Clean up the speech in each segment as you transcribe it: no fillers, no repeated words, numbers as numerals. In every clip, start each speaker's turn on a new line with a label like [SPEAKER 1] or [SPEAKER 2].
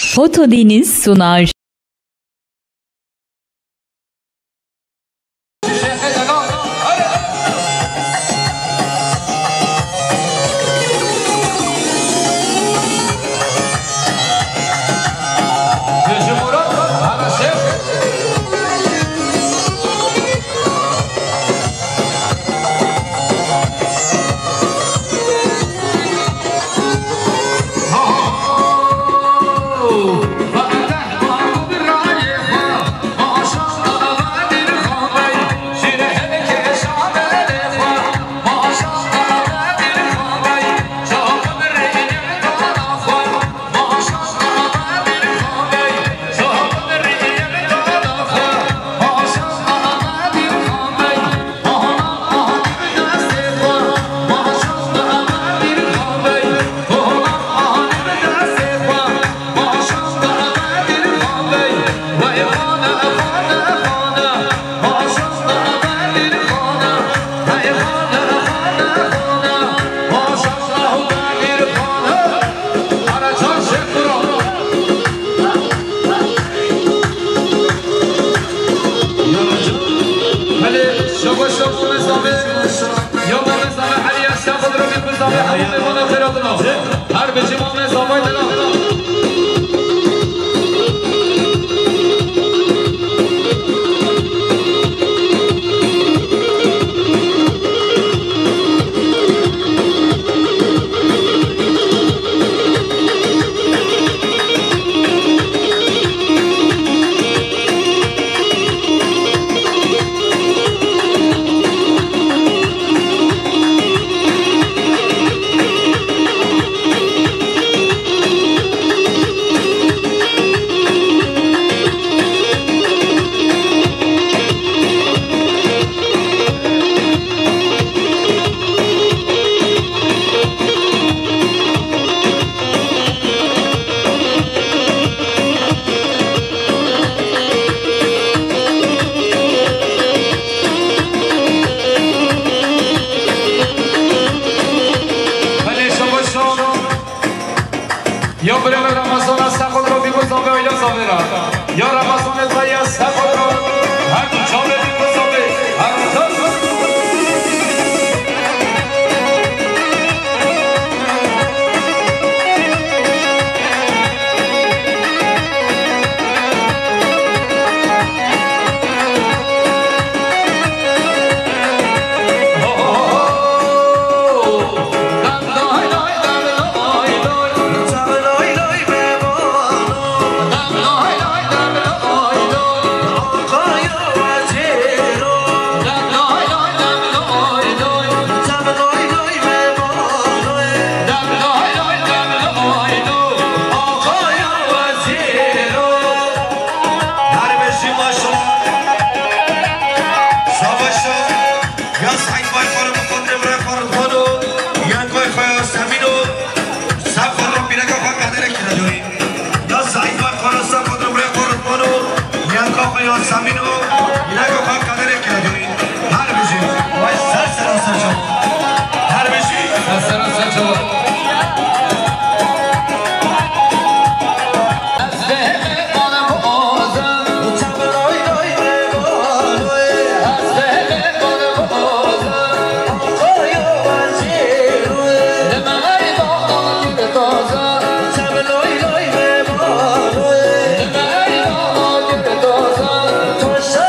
[SPEAKER 1] Fotodeniz sunar.
[SPEAKER 2] Tosa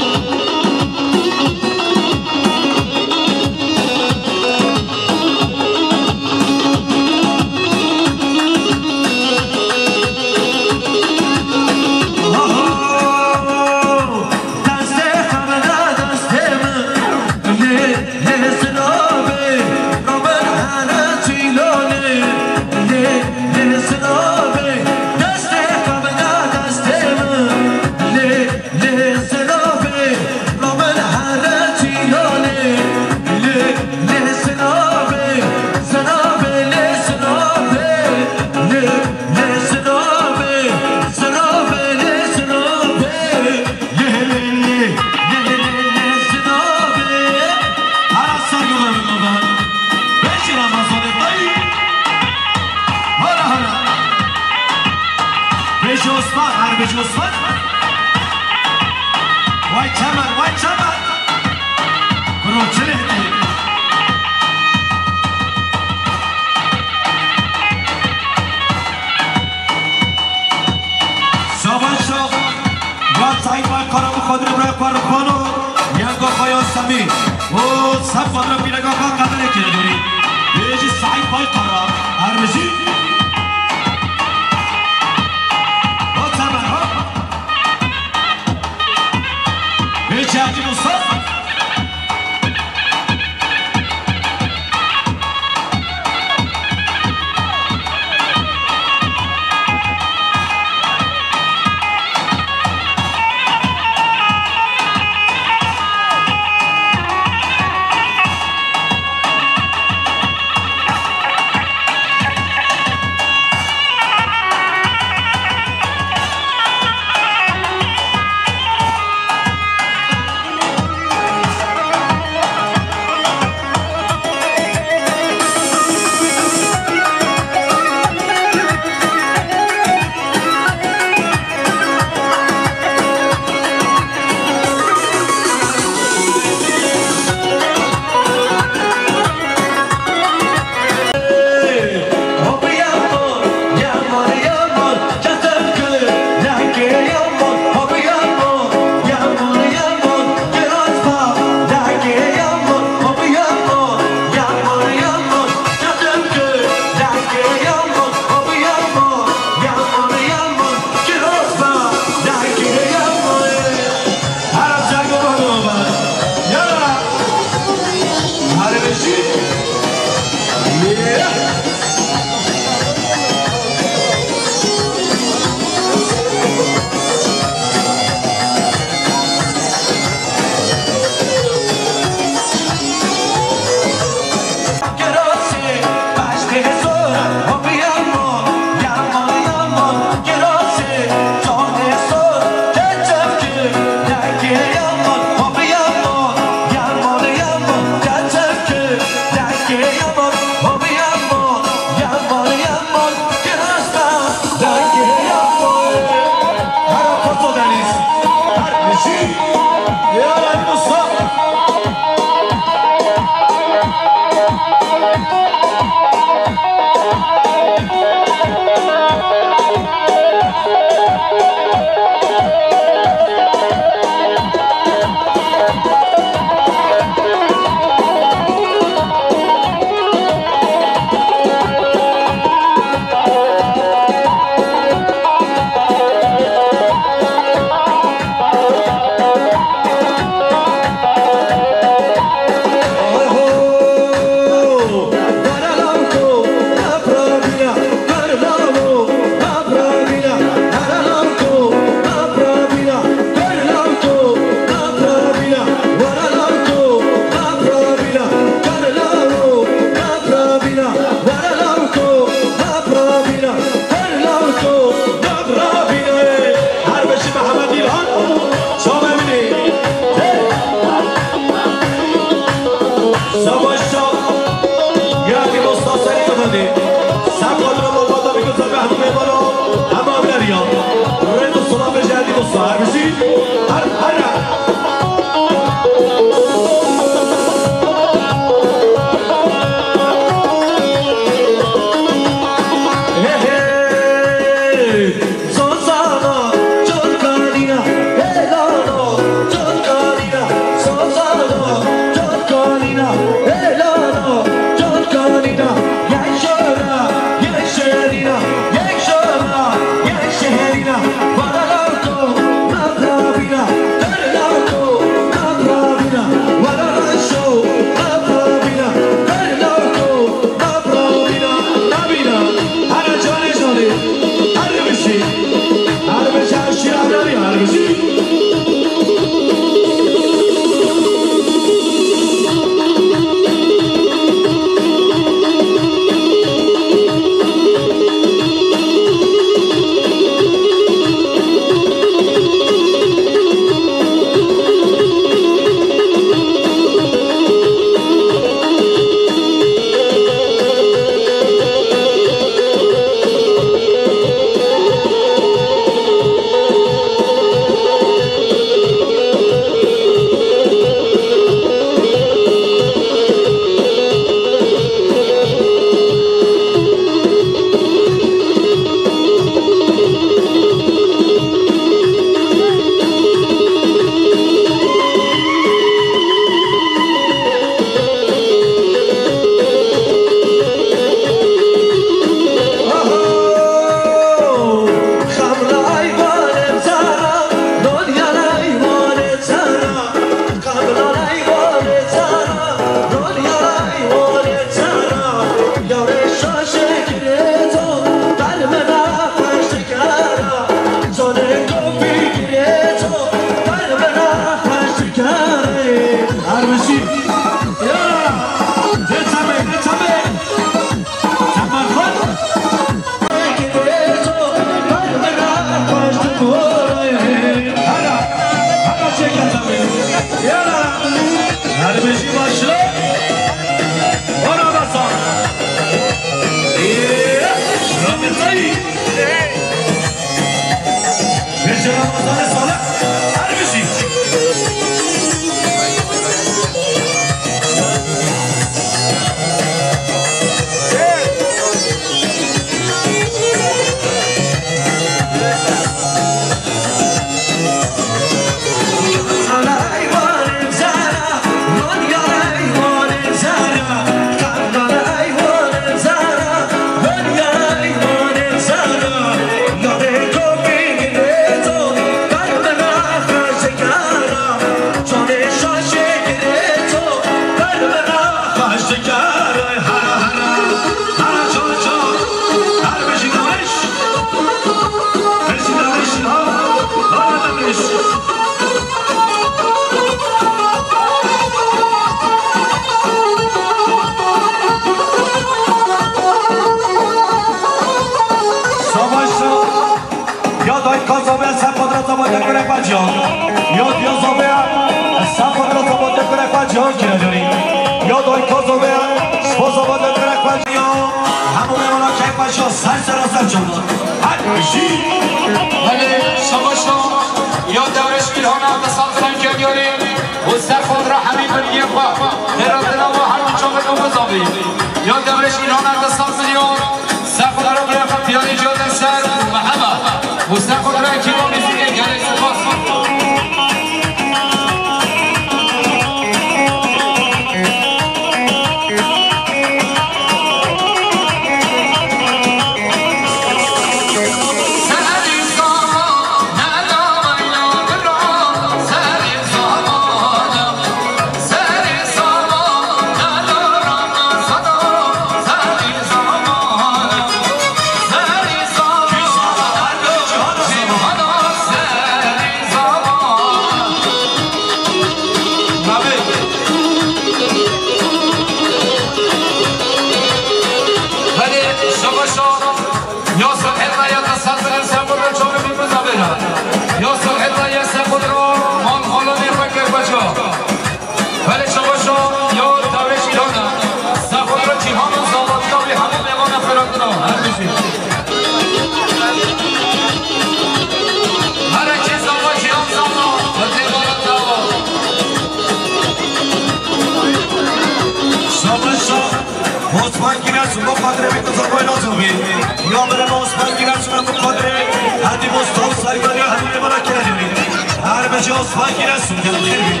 [SPEAKER 1] عثمان کی رسول دل خیر بی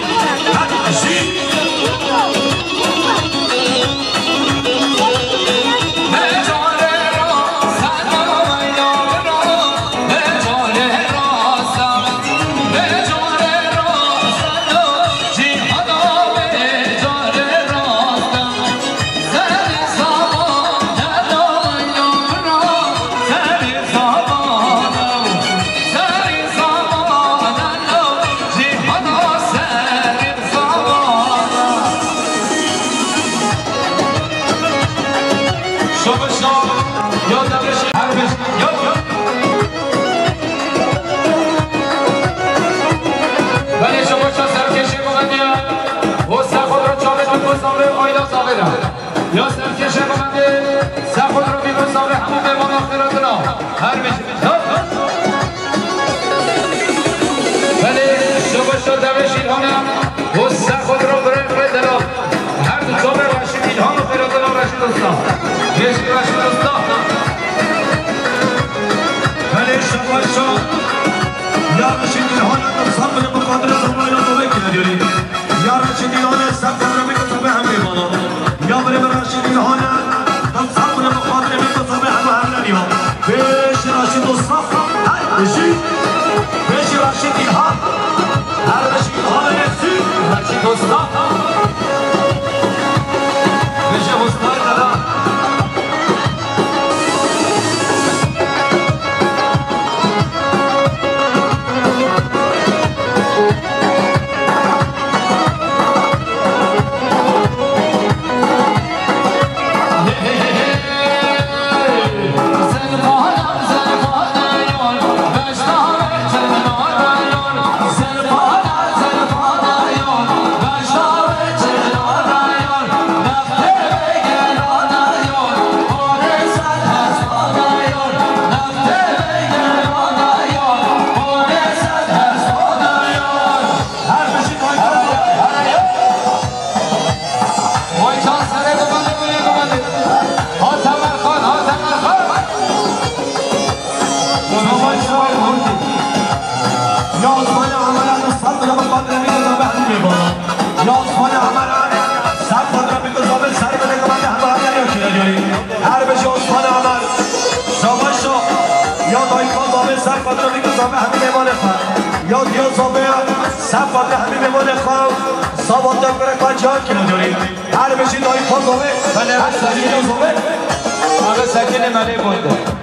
[SPEAKER 1] یا سرکش بکنده سخود رو بیمسابه همون به مناخراتنا هر میشه ولی شما شده بشید هانم و سخود رو برای دلا هر دو جامعه باشید این ها خیراتنا رشید دوستان بشید رشید دوستان ولی شما شد یا رشید این هانم صبر مقادر زمان را دوبه کنه دیارید یا رشید این هانم سخود رو بیمسابه هم بیمانا یا بره براشید این هانه دم صبر مقادر می‌تصابه هم نمیام پیش راشید دوستان بشید پیش راشید این ها هر بشید ها نسی راشید دوستان پیش دوستان دارم سواد دکتر پنجاه کیلو داریم هر بشید دایی فاضوه ولی هر سکین زوبه همه سکین ملی بوده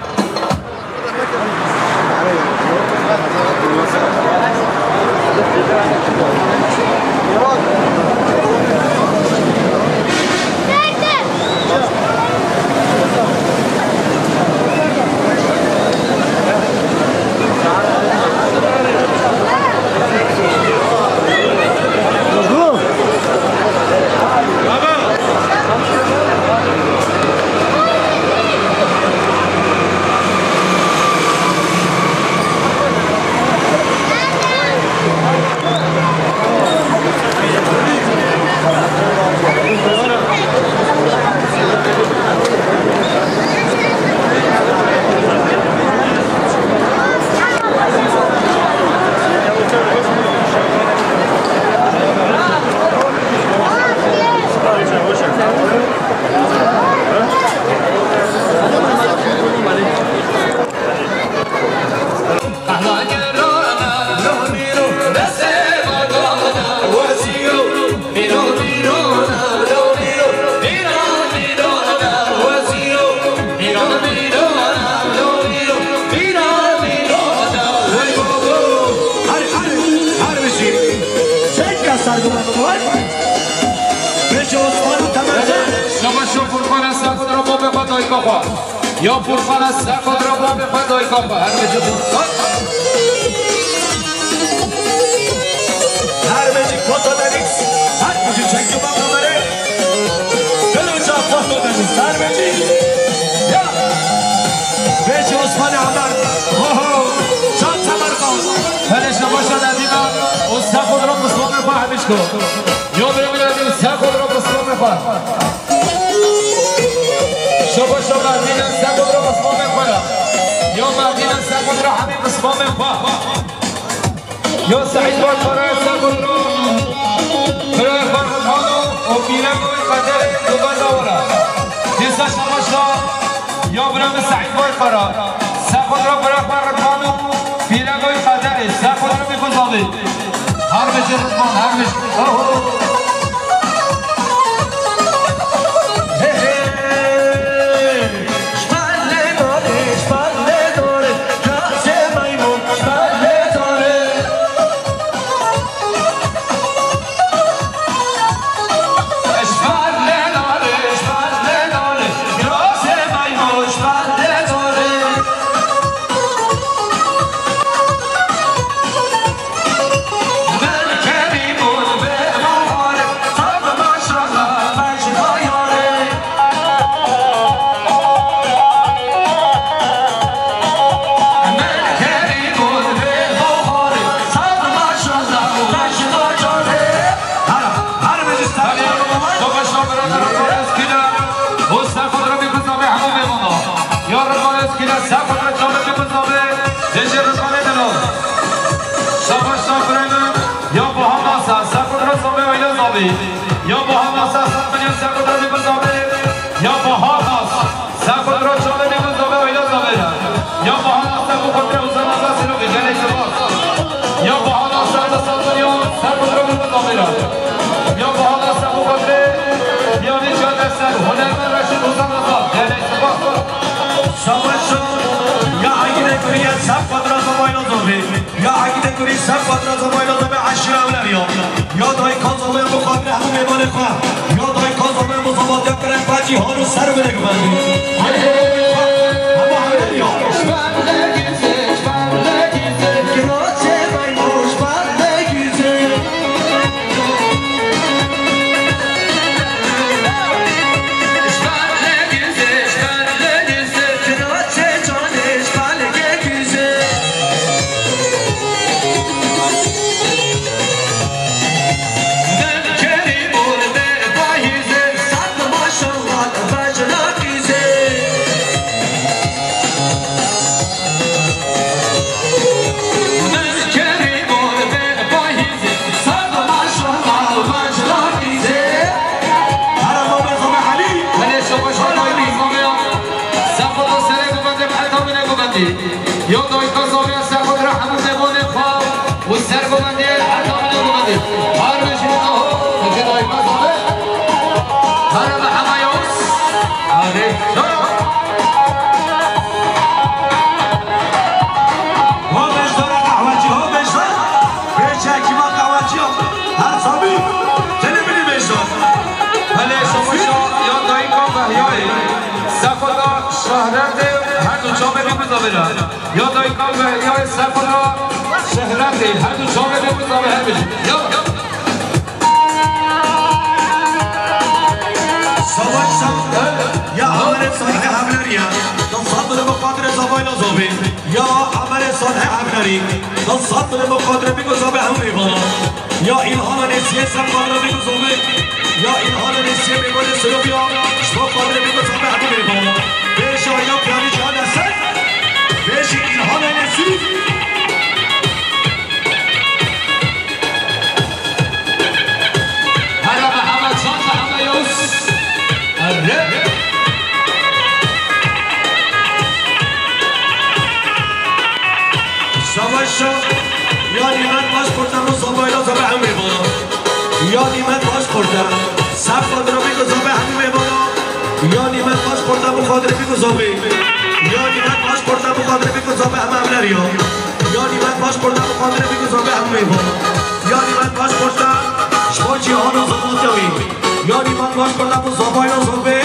[SPEAKER 1] یا پرخان است خود را با به خدای کافر هر بجو هر بجو کتا دنیکس هر بجو چنگو با کمره دلو جا کتا دنیکس هر بجو یا بجو عثمان عمر جان سمرقاز هلش نباشد ادینا استا خود را مسلم بخواه همیش کن یا بریم بریم استا خود را مسلم بخواه شما مردین سخود را مسلم بخواه یا مردین سخود را همین مسلم بخواه
[SPEAKER 2] یا سعید باش برای سرگل را برای فرقت حالو و بیرگوی قدر دوبا داورا دیسا شماش را یا برای سعید باش برای سرگل را برای فرقت حالو بیرگوی قدر سرگل را بگذابید هر بچه رزمان هر بچه یا با هم اساس کنیم سرکوتر می‌کنیم یا با هم سرکوتر چاله می‌کنیم ویلا زابه یا با هم سرکوتر اوزان اساس رو گذاری سپاس یا با هم اساس کنیم سرکوتر می‌کنیم یا با هم سرکوتر یا نیچه دستر هنرمند رشید اوزان اساس گذاری سپاس
[SPEAKER 1] شاباش یا اگه نکوری سرکوتر زبایلا زابه یا اگه نکوری سرکوتر زبایلا زابه عشر اولیا یا دای کازومه مقابل همون میمانه خواه یا دای کازومه مصابات یا کرن باجی ها رو سر بده گمانی
[SPEAKER 2] یا دای کام یا سفر شهرت هر دو شامل بگذاره هر بشه یا
[SPEAKER 1] یا عمل صالح عملری تصادر مقادر زبایل زوبی یا عمل صالح عملری تصادر مقادر بگذاره همه بالا یا الهام نسیه سفر بگذاره یا الهام نسیه بگذاره سلوبیا مقادر بگذاره همه بالا بیش یا پیانی جان است بیش الهام نسیه
[SPEAKER 2] هر محمد شان محمد
[SPEAKER 1] شو یادی من باش کردم و زبایلا زبه هم میبانا یادی من باش کردم سب خادر بگو زبه هم میبانا یادی من باش کردم و خادر بگو زبه یادی من باش کردم و خادر بگو زبه هم نریا یادی من باش کردم و خادر بگو زبه هم میبانا یادی من باش کردم شما جهان و زبانتوی یادی من باش کردم و زبایلا زبه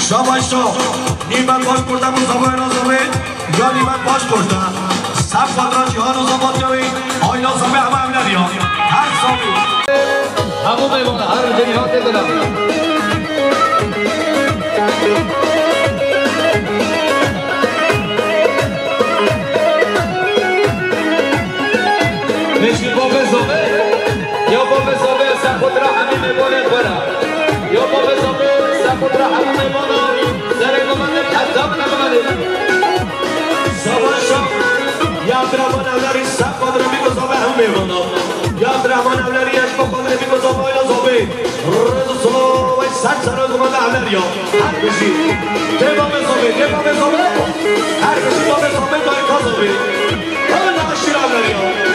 [SPEAKER 1] شاباشو نیمن باش کردم و زبایلا زبه یادی من باش کردم سب خادر جهان و زبانتوی آیا زبه هم نریا هر زبه
[SPEAKER 2] همو میمونه هر دنیا دلم نشی باب زبه یا باب زبه سخود را همین میبونه برا یا باب زبه سخود را همین میبونه سره گمانده حضاب نگمانده
[SPEAKER 1] زبان شب یا برا من اولاری سب قدر میگذابه هم میمانا یا عبدالرحمن اولیش با قدر میگذابه آیلا زابه رزو و سر سراز اومده اولیا هر بشی دبا بزابه هر بشی با بزابه داری کازابه همه نقشیر اولیا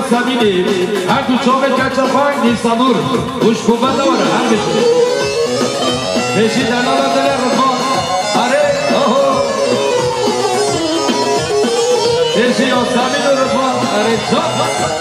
[SPEAKER 2] Sabini, her tu çoğun kaçapan Nisanur, uçkuban da var her bir şey. Beşi danalardılar Rıfan, hare, oho. Beşi o Sabini Rıfan, hare, çok.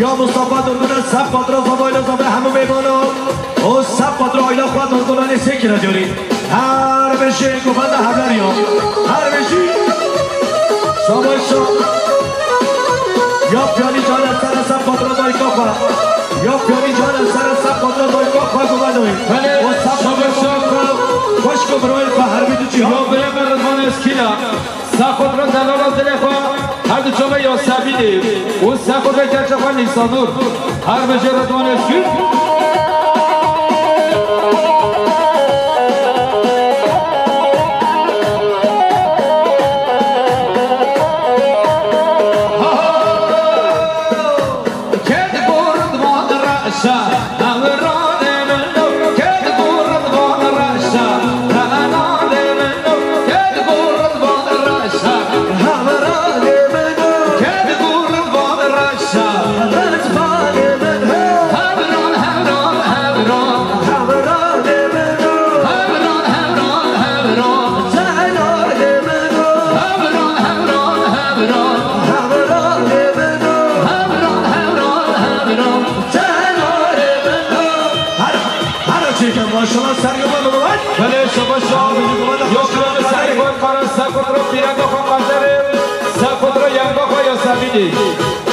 [SPEAKER 2] یا مصطفی دردون سب قدر زبایل زبه همه میبانو و سب قدر آیلا خواهد دردونانی سکی را جوری هر بشی گفنده حضر یا هر بشی شاباشا یا پیانی جان سر سب قدر دایکا خواه یا پیانی جان سر سب قدر دایکا خواه گفندوی و سب شاباشا خوشکو برویل خواه هر بیدو چی ها بله بردمان اسکیلا سب قدر دلال از دل خواه هر دو چوبه یا سبیده اون سخور به کچفان نیسانور هر بجه رضوان اسکیر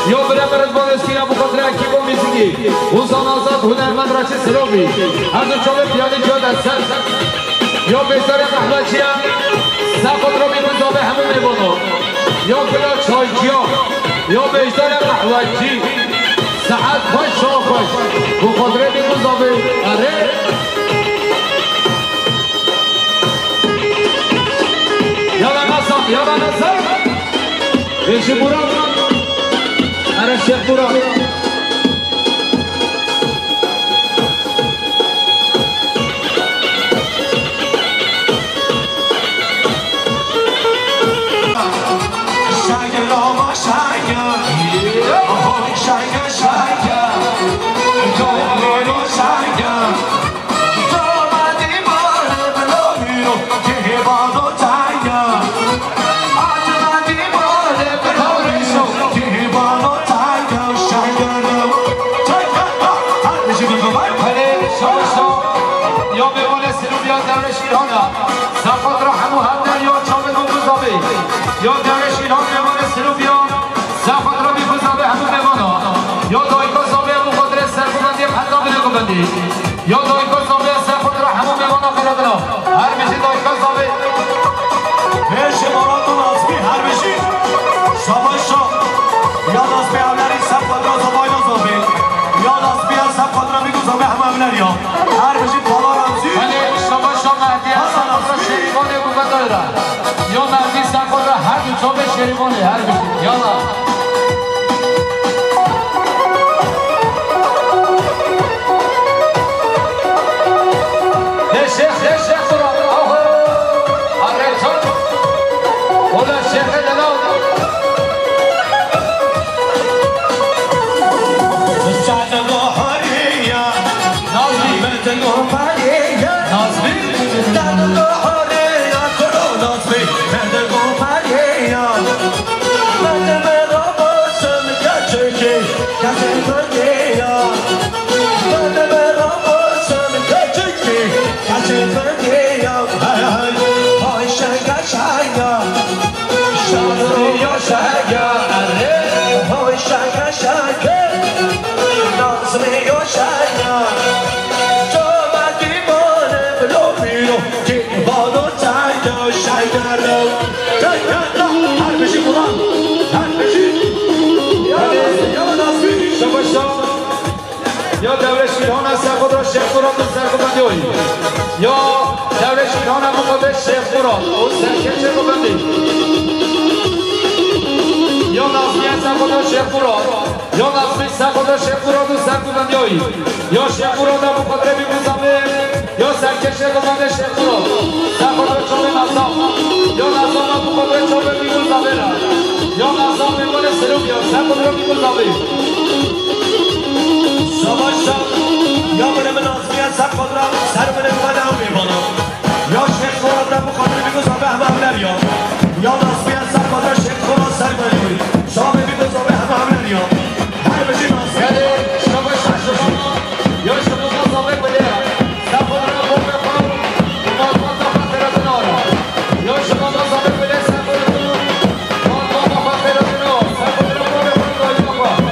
[SPEAKER 2] یا برای با اسکینا بخاطر اکیبو میزگی اوزان آزاد هنرمند راشد سلومی هر دو چوبه پیاده جا دستن یا بهتر محلچی هم سخت رو میگذابه همه میبانو یا بلا چایچیا یا بهتر محلچی ساعت خوش شاه خوش بخاطر میگذابه اره یالا نصر ایشی برام اره شیخ برام یا درش ایران میمانه سلوبیا زفت را میگذابه همون میمانا یا دایکا زابه همون خاطر سرکوبندی پندا بنگوبندی یا دایکا زابه سرکوب را همون میمانا بلدنا هر میشی دایکا زابه
[SPEAKER 1] پیش مراتون آزمی هر میشی شاباشا یا آزمی اولری سرکوب را زبای نزابه یا آزمی سرکوب را میگذابه همه اولری هر میشی پالا رمزی
[SPEAKER 2] ولی شاباشا مهدی هستن را شریفان گوبنده را یا مهدی سرکوب را هر دو چوبه شریفانه هر میشی یالا یا دوره شیران از خود را شیخ مراد و سرکوبندی هایی یا دوره شیران از مقابل شیخ مراد و سرکوبندی یا نظمی از خود را شیخ مراد یا نظمی از خود را شیخ مراد و سرکوبندی هایی یا شیخ مراد از مقابل بیموزمه یا سرکوبنده شیخ مراد سرکوب را چوبه نظام یا نظام از مقابل چوبه بیموزمه یا نظام میمون سروم یا سرکوب را بیموزمه
[SPEAKER 1] سواشا یا بره من آزمیت سر خود را سر بره بدم میبانم یا شیخ مراد را مخاطر میگذار به همه هملر یا نازمیت سر خود را شیخ مراد سر بره بید شامه میگذار به همه هملر هر بشی نازمیت
[SPEAKER 2] یا شما مصابه بده سر خود را بوم بخوام مالباز خاطر بنارا یا شما مصابه بده سر خود را مالباز خاطر بنارا سر خود را بوم بخوام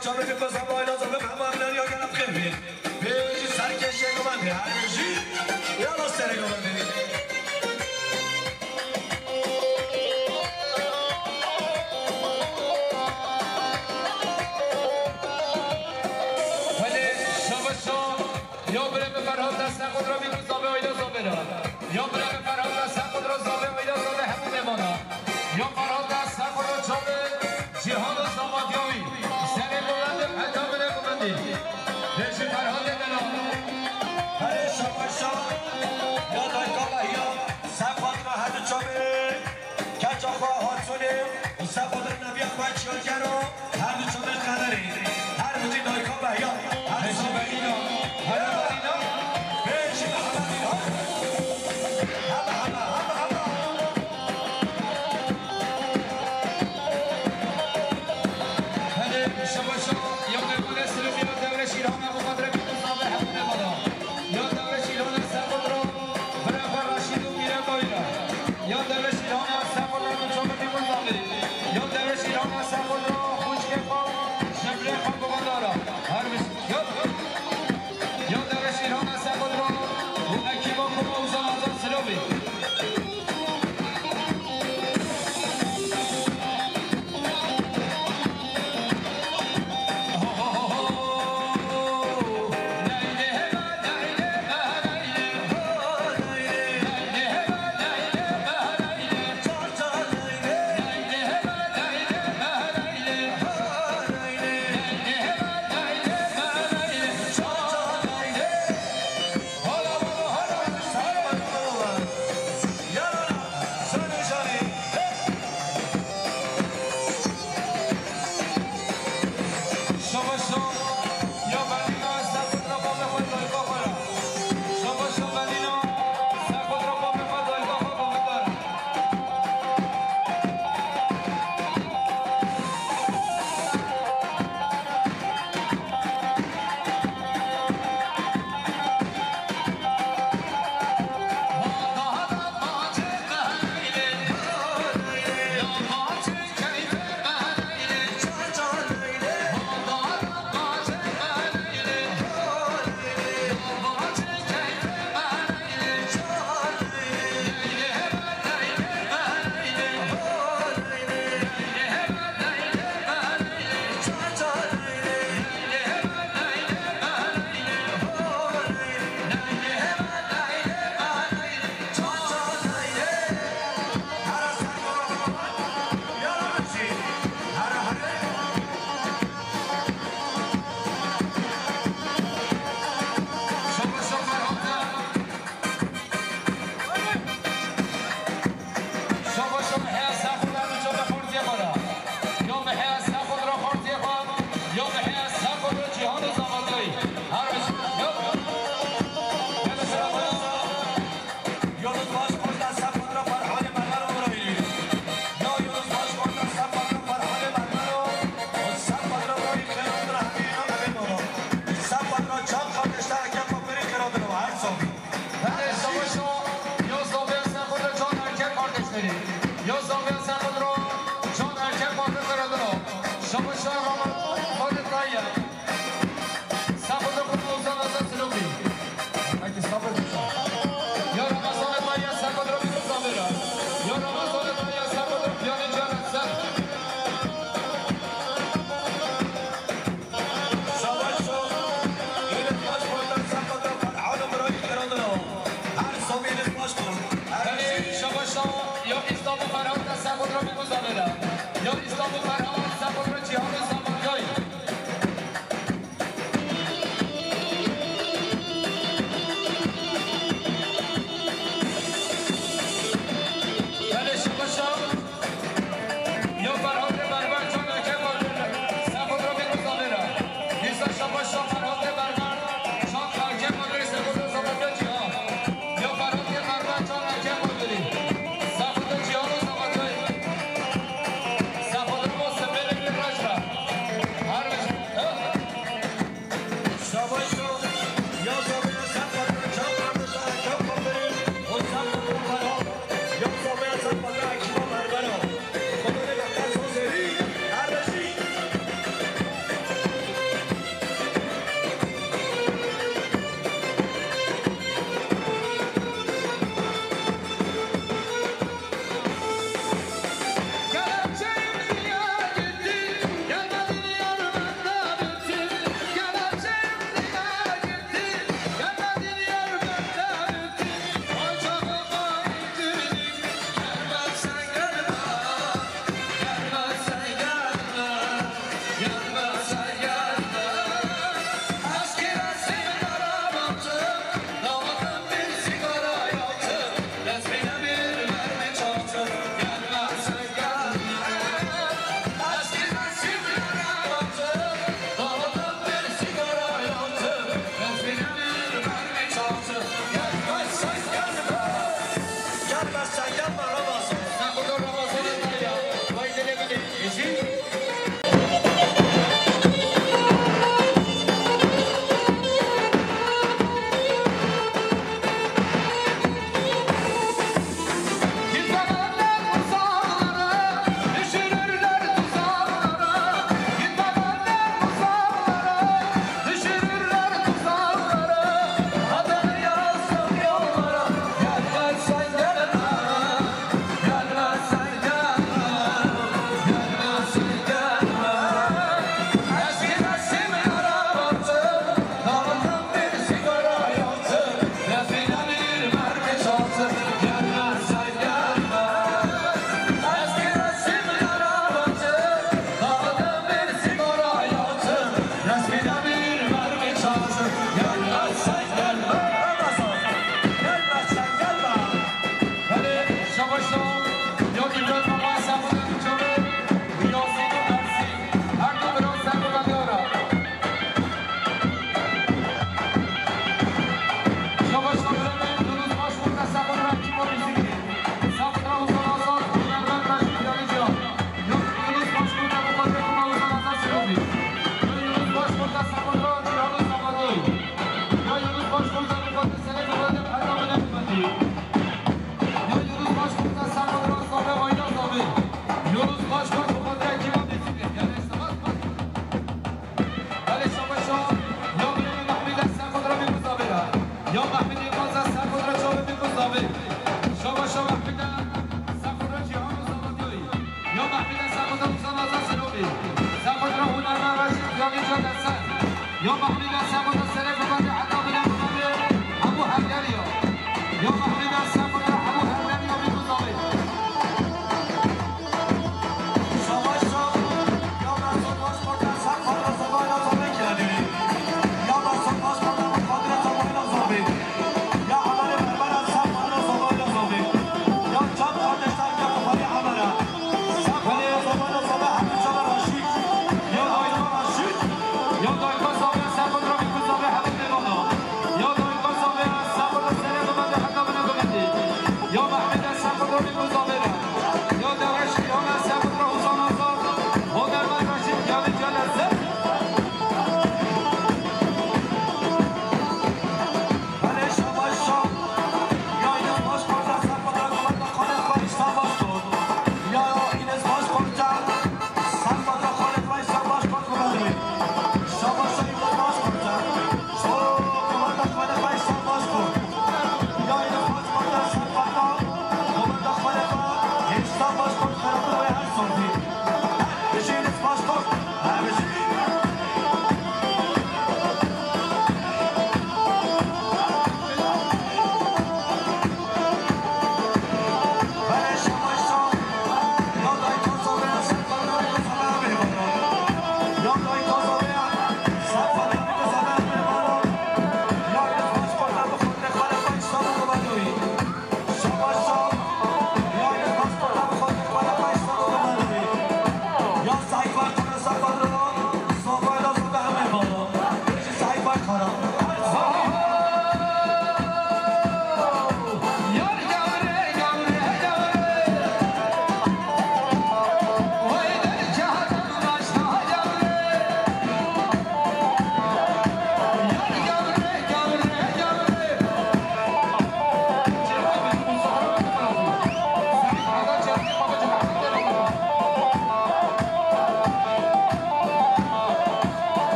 [SPEAKER 1] چاره می‌پسم باید از به همه یا گرم خیلی بیشی سرکش گمانده هرشی یا لاستر گمانده
[SPEAKER 2] یا بره به فرهاد دست خود را بیدون زابه ویدا زابه را یا بره به فرهاد دست خود را زابه ویدا زابه همون بمانا یا فرهاد دست خود را چابه جهان و زامادیاوی سر بلند پتا بره بلندی بشی فرهاد دلا
[SPEAKER 1] هره شاپشا یا دایکالا یا سفاد را هر چابه کچا خواه حاصونه و سفاد را نبی اخواه چیال کرو هر دو چابه قدری هر بودی دایکالا یا
[SPEAKER 2] بشی برینا یا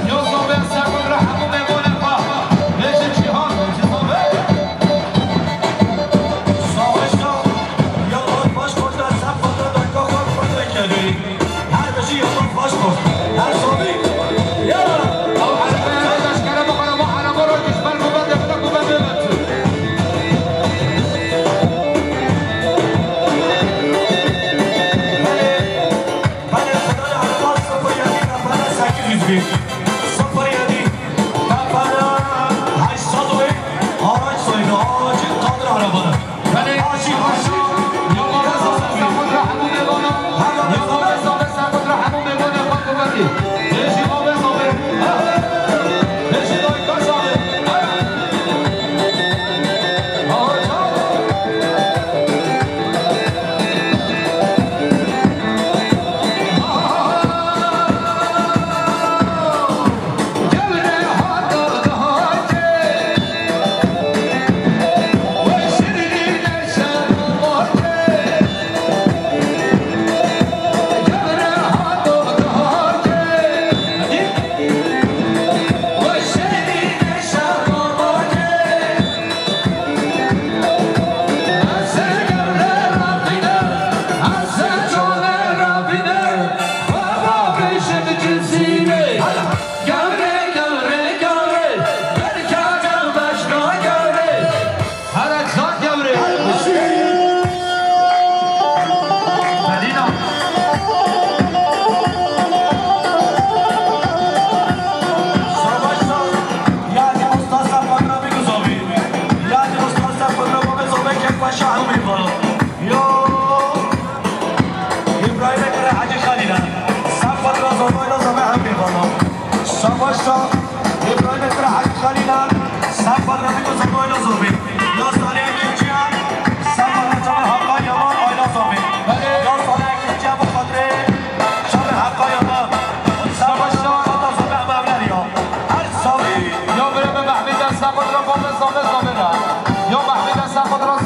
[SPEAKER 2] Yo soube a بره به محمید سقط را با مزامه زامه را یا محمید سقط را